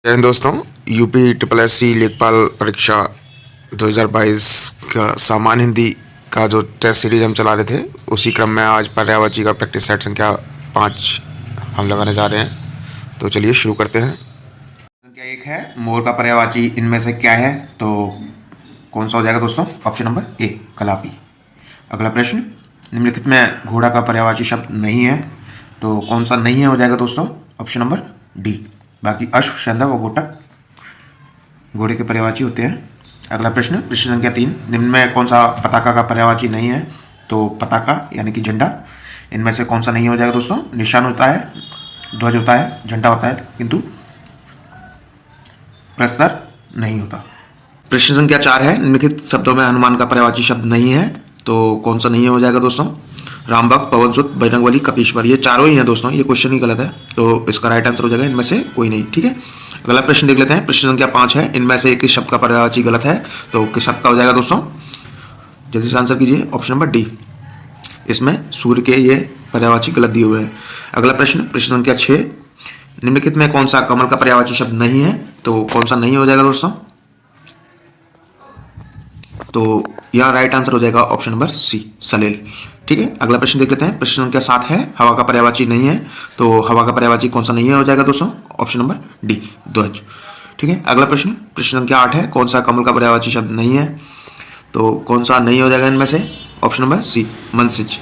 जय हिंद दोस्तों। UP triple S C लेखपाल परीक्षा 2022 का सामान्य हिंदी का जो टेस्ट सीरीज हम चला रहे थे, उसी क्रम में आज पर्यायवाची का प्रैक्टिस सेट संख्या 5 हम लगाने जा रहे हैं। तो चलिए शुरू करते हैं। संख्या 1 है मोर का पर्यायवाची इनमें से क्या है, तो कौन सा हो जाएगा दोस्तों? ऑप्शन नंबर ए कलापी। अगला प्रश्न, निम्नलिखित में घोड़ा का पर्यायवाची शब्द नहीं है, तो कौन सा नहीं है हो जाएगा दोस्तों? Option number D. बाकी अश्व, शंदव और घोटक घोड़े के पर्यायवाची होते हैं। अगला प्रश्न, प्रश्न संख्या 3, निम्न में कौन सा पताका का पर्यायवाची नहीं है, तो पताका यानी कि झंडा इनमें से कौन सा नहीं हो जाएगा दोस्तों? निशान होता है, ध्वज होता है, झंडा होता है, किंतु प्रस्तर नहीं होता। प्रश्न संख्या 4 है, निम्नलिखित शब्दों में हनुमान का पर्यायवाची शब्द नहीं है, तो कौन सा नहीं हो जाएगा दोस्तों? रामभक्त, पवनसुत, बजरंगबली, कपीश्वर, ये चारों ही हैं दोस्तों। ये क्वेश्चन ही गलत है, तो इसका राइट आंसर हो जाएगा इनमें से कोई नहीं। ठीक है, अगला प्रश्न देख लेते हैं। प्रश्न संख्या 5 है, इनमें से किस शब्द का पर्यायवाची गलत है, तो किस शब्द का हो जाएगा दोस्तों? जल्दी से आंसर कीजिए। ऑप्शन नंबर डी, इसमें सूर्य के ये पर्यायवाची गलत दिए हुए हैं। अगला प्रश्न, प्रश्न संख्या 6, निम्नलिखित में कौन सा कमल का पर्यायवाची शब्द नहीं है, तो कौन सा नहीं हो जाएगा दोस्तों? तो यहाँ राइट आंसर हो जाएगा ऑप्शन नंबर सी, सलेल। ठीक है, अगला प्रश्न देख लेते हैं। प्रश्न संख्या 7 है, हवा का पर्यायवाची नहीं है, तो हवा का पर्यायवाची कौन सा नहीं है हो जाएगा दोस्तों? ऑप्शन नंबर डी, ध्वज। ठीक है, अगला प्रश्न, प्रश्न संख्या 8 है, कौन सा कमल का पर्यायवाची शब्द नहीं है, तो कौन सा नहीं हो जाएगा इनमें से? ऑप्शन नंबर सी, मनसिज।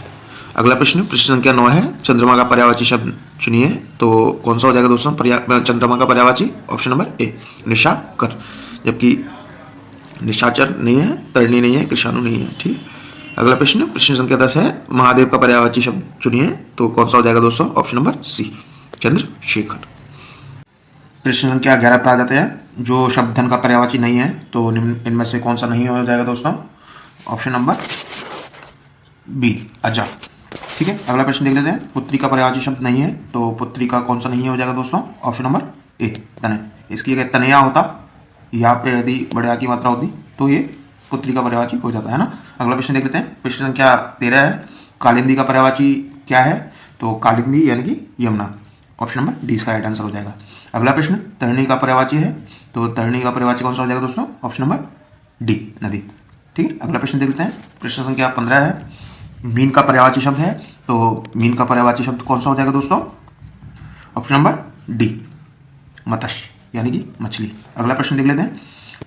अगला प्रश्न, प्रश्न संख्या 9 है, चंद्रमा का पर्यायवाची शब्द चुनिए, तो कौन सा हो जाएगा दोस्तों चंद्रमा का पर्यायवाची? ऑप्शन नंबर ए, निशाकर, जबकि निशाचर नहीं है, तरणी नहीं है, कृषाणु नहीं है। ठीक है, अगला प्रश्न, प्रश्न संख्या 10 है, महादेव का पर्यायवाची शब्द चुनिए, तो कौन सा हो जाएगा दोस्तों? Option number C, Chandrashekhar. प्रश्न संख्या 11 पर आ जाते हैं। जो शब्द धन का पर्यायवाची नहीं है, तो इनमें से कौन सा नहीं हो जाएगा दोस्तों? ऑप्शन नंबर बी, अजा। ठीक है, अगला प्रश्न देख लेते हैं। पुत्री का पर्यायवाची शब्द नहीं है, तो पुत्री का कौन सा नहीं हो जाएगा दोस्तों? ऑप्शन नंबर ए, तनय। इसकी अगर तनया होता या पे यदि बड़े आ की मात्रा होती, तो ये पुत्री का पर्यायवाची हो जाता है ना। अगला प्रश्न देख लेते हैं। प्रश्न संख्या 13 है, कालिंदी का पर्यायवाची क्या है, तो कालिंदी यानी कि यमुना। ऑप्शन नंबर डी इसका राइट आंसर हो जाएगा। अगला प्रश्न, तरणी का पर्यायवाची है, तो तरणी का पर्यायवाची कौन सा हो जाएगा दोस्तों? ऑप्शन नंबर डी, नदी। ठीक है, अगला प्रश्न देख लेते हैं। प्रश्न संख्या 15 है, मीन का पर्यायवाची शब्द है, तो मीन का पर्यायवाची शब्द कौन सा हो जाएगा दोस्तों? ऑप्शन नंबर डी, मत्स्य यानी कि मछली। अगला प्रश्न देख लेते हैं।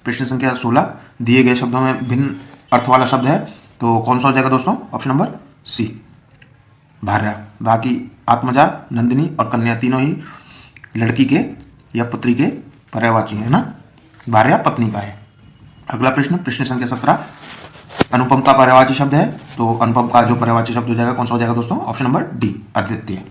प्रश्न संख्या 16, दिए गए शब्दों में भिन्न अर्थ वाला शब्द है, तो कौन सा हो जाएगा दोस्तों? ऑप्शन नंबर सी, भार्या। बाकी आत्मजा, नंदिनी और कन्या तीनों ही लड़की के या पुत्री के पर्यायवाची है ना। भार्या पत्नी का है। अगला प्रश्न, प्रश्न संख्या 17, अनुपम का पर्यायवाची शब्द है, तो अनुपम का जो पर्यायवाची शब्द हो जाएगा कौन सा हो जाएगा दोस्तों? ऑप्शन नंबर डी, अद्वितीय।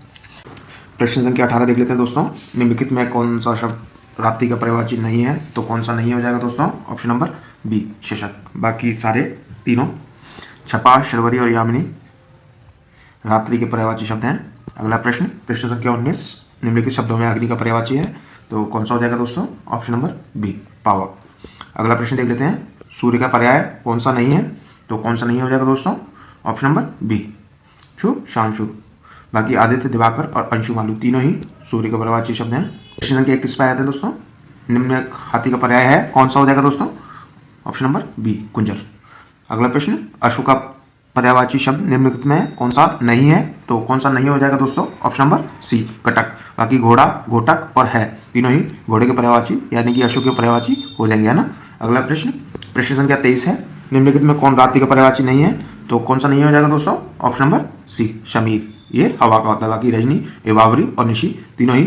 प्रश्न संख्या 18 देख लेते हैं दोस्तों। निम्नलिखित में कौन सा शब्द रात्रि का पर्यायवाची नहीं है, तो कौन सा नहीं हो जाएगा दोस्तों? ऑप्शन नंबर बी, शशक। बाकी सारे तीनों छपा, शर्वरी और यामिनी रात्रि के पर्यायवाची शब्द हैं। अगला प्रश्न, प्रश्न संख्या 19, निम्नलिखित शब्दों में अग्नि का पर्यायवाची है, तो कौन सा हो जाएगा दोस्तों? ऑप्शन नंबर बी, पावक। अगला प्रश्न देख लेते हैं। सूर्य का पर्याय कौन सा नहीं है, तो कौन सा नहीं हो जाएगा दोस्तों? ऑप्शन नंबर बी, शुभ शांशु। बाकी आदित्य, दिवाकर और अंशुमालू तीनों ही सूर्य के पर्यायवाची शब्द हैं। प्रश्न संख्या 21 पे आते हैं दोस्तों। निम्न हाथी का पर्याय है, कौन सा हो जाएगा दोस्तों? ऑप्शन नंबर बी, कुंजर। अगला प्रश्न, अश्व का पर्यायवाची शब्द निम्नलिखित में कौन सा नहीं है, तो कौन सा नहीं हो जाएगा दोस्तों? ऑप्शन नंबर सी, कटक। बाकी घोड़ा, घोटक और है तीनों ही घोड़े के पर्यायवाची यानी कि अश्व के पर्यायवाची हो जाएंगे, है ना। अगला प्रश्न, प्रश्न संख्या 23 है, निम्नलिखित में कौन रात्रि का पर्यायवाची नहीं है, तो कौन सा नहीं हो जाएगा दोस्तों? ऑप्शन नंबर सी, शमीर, ये हवा का होता है। बाकी रजनी, एवावरी और निशी तीनों ही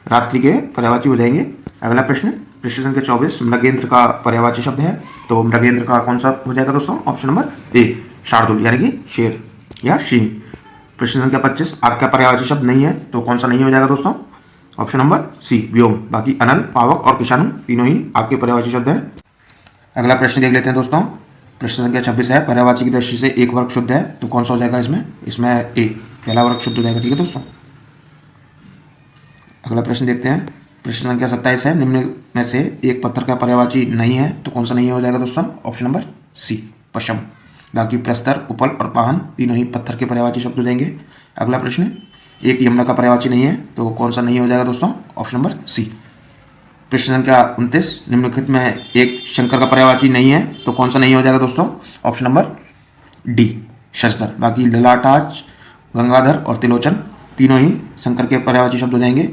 रात्रि के पर्यायवाची हो जाएंगे। अगला प्रश्न, प्रश्न संख्या 24, मृगेंद्र का पर्यायवाची शब्द है, तो मृगेंद्र का कौन सा हो जाएगा दोस्तों? ऑप्शन नंबर ए, शार्दुल यानी कि शेर या शीन। प्रश्न संख्या 25, आग का पर्यायवाची शब्द नहीं है, तो कौन सा नहीं हो जाएगा दोस्तों? ऑप्शन नंबर सी, व्योम। बाकी अनल, पावक और किशाणु तीनों ही आग के पर्यायवाची शब्द है। अगला प्रश्न देख लेते हैं दोस्तों। प्रश्न संख्या 26 है, पर्यायवाची की दृष्टि से एक वर्ग शुद्ध है, तो कौन सा हो जाएगा इसमें? इसमें ए, पहला वर्ग शुद्ध हो जाएगा। ठीक है दोस्तों, अगला प्रश्न देखते हैं। प्रश्न संख्या 27 है, निम्न में से एक पत्थर का पर्यायवाची नहीं है, तो कौन सा नहीं हो जाएगा दोस्तों? ऑप्शन नंबर सी, पशम। बाकी प्रस्तर, उपल और पाहन तीनों ही पत्थर के पर्यायवाची शब्द हो जाएंगे। अगला प्रश्न, एक यमुना का पर्यायवाची नहीं है, तो कौन सा नहीं हो जाएगा दोस्तों? ऑप्शन नंबर सी, प्रश्न संख्या 29, निम्नलिखित में एक शंकर का पर्यायवाची नहीं है, तो कौन सा नहीं हो जाएगा दोस्तों? ऑप्शन नंबर डी, शशधर। बाकी ललाटाज, गंगाधर और तिलोचन तीनों ही शंकर के पर्यायवाची शब्द हो जाएंगे।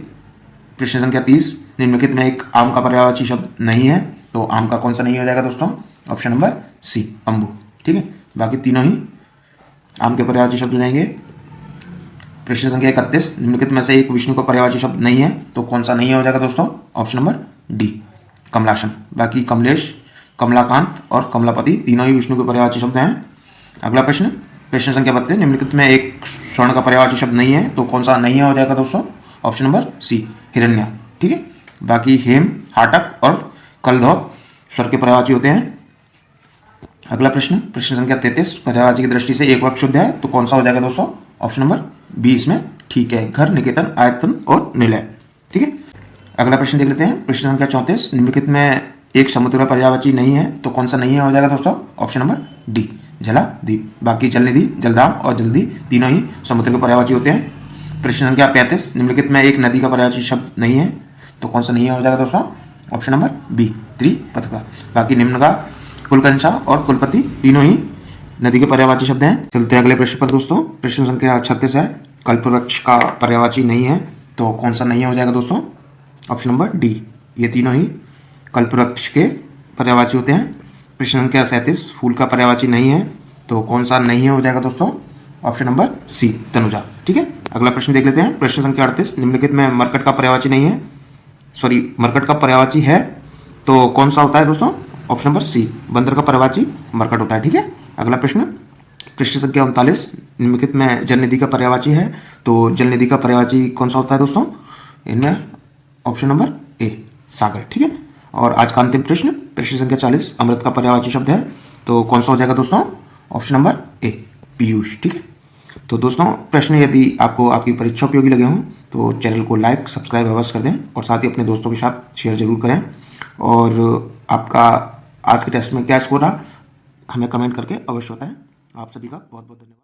प्रश्न संख्या 30, निम्नलिखित में एक आम का पर्यायवाची शब्द नहीं है, तो आम का कौन सा नहीं हो जाएगा दोस्तों? ऑप्शन नंबर सी, अम्बु। ठीक है, बाकी तीनों ही आम के पर्यायवाची शब्द हो जाएंगे। प्रश्न संख्या 31, निम्नलिखित में से एक विष्णु का पर्यायवाची शब्द नहीं है, तो कौन सा नहीं हो जाएगा दोस्तों? ऑप्शन नंबर डी, कमलासन। बाकी कमलेश, कमलाकांत और कमलापति तीनों ही विष्णु के पर्यायवाची शब्द हैं। अगला प्रश्न, प्रश्न संख्या 32, निम्नलिखित में एक स्वर्ण का पर्यायवाची शब्द नहीं है, तो कौन सा नहीं हो जाएगा दोस्तों? ऑप्शन नंबर सी, हिरण्य। ठीक है, बाकी हेम, हाटक और कलधौत स्वर के पर्यायवाची होते हैं। अगला प्रश्न, प्रश्न संख्या 33, पर्यायवाची की दृष्टि से एक वाक्य शुद्ध है, तो कौन सा हो जाएगा दोस्तों? ऑप्शन नंबर बी इसमें ठीक है, घर, निकेतन, आयतन और निलय। ठीक है, अगला प्रश्न देख लेते हैं। प्रश्न संख्या 34, निम्नलिखित में एक समुद्र का पर्यायवाची नहीं है, तो कौन सा नहीं हो जाएगा दोस्तों? ऑप्शन नंबर डी, जलादीप। बाकी जलनिधि, जलधाम और जल्दी तीनों ही समुद्र के पर्यायवाची होते हैं। प्रश्न संख्या 35, निम्नलिखित में एक नदी का पर्यायवाची शब्द नहीं है, तो कौन सा नहीं हो जाएगा दोस्तों? ऑप्शन नंबर बी, त्रिपथका। बाकी निम्न का कुलकंसा और कुलपति तीनों ही नदी के पर्यायवाची शब्द हैं। चलते हैं अगले प्रश्न पर दोस्तों। प्रश्न संख्या 36 है, कल्पवृक्ष का पर्यायवाची नहीं है, तो कौन सा नहीं हो जाएगा दोस्तों? ऑप्शन नंबर डी, ये तीनों ही कल्पवृक्ष के पर्यायवाची होते हैं। प्रश्न संख्या 37, फूल का पर्यायवाची नहीं है, तो कौन सा नहीं हो जाएगा दोस्तों? ऑप्शन नंबर सी, तनुजा। ठीक है, अगला प्रश्न देख लेते हैं। प्रश्न संख्या 38, निम्नलिखित में मरकट का पर्यायवाची नहीं है, मरकट का पर्यायवाची है, तो कौन सा होता है दोस्तों? ऑप्शन नंबर सी, बंदर का पर्यायवाची मरकट होता है। ठीक है, अगला प्रश्न, प्रश्न संख्या 39, निम्नलिखित में जल निधि का पर्यायवाची है, तो जल निधि का पर्यायवाची कौन सा होता है दोस्तों? इनमें ऑप्शन नंबर ए, सागर। ठीक है, और आज का अंतिम प्रश्न, प्रश्न संख्या 40, अमृत का पर्यायवाची शब्द है, तो कौन सा हो जाएगा दोस्तों? ऑप्शन नंबर ए, पीयूष। ठीक है, तो दोस्तों प्रश्न यदि आपको आपकी परीक्षा उपयोगी लगे हों तो चैनल को लाइक, सब्सक्राइब अवश्य कर दें और साथ ही अपने दोस्तों के साथ शेयर जरूर करें। और आपका आज के टेस्ट में क्या स्कोर रहा हमें कमेंट करके अवश्य बताएं। आप सभी का बहुत बहुत धन्यवाद।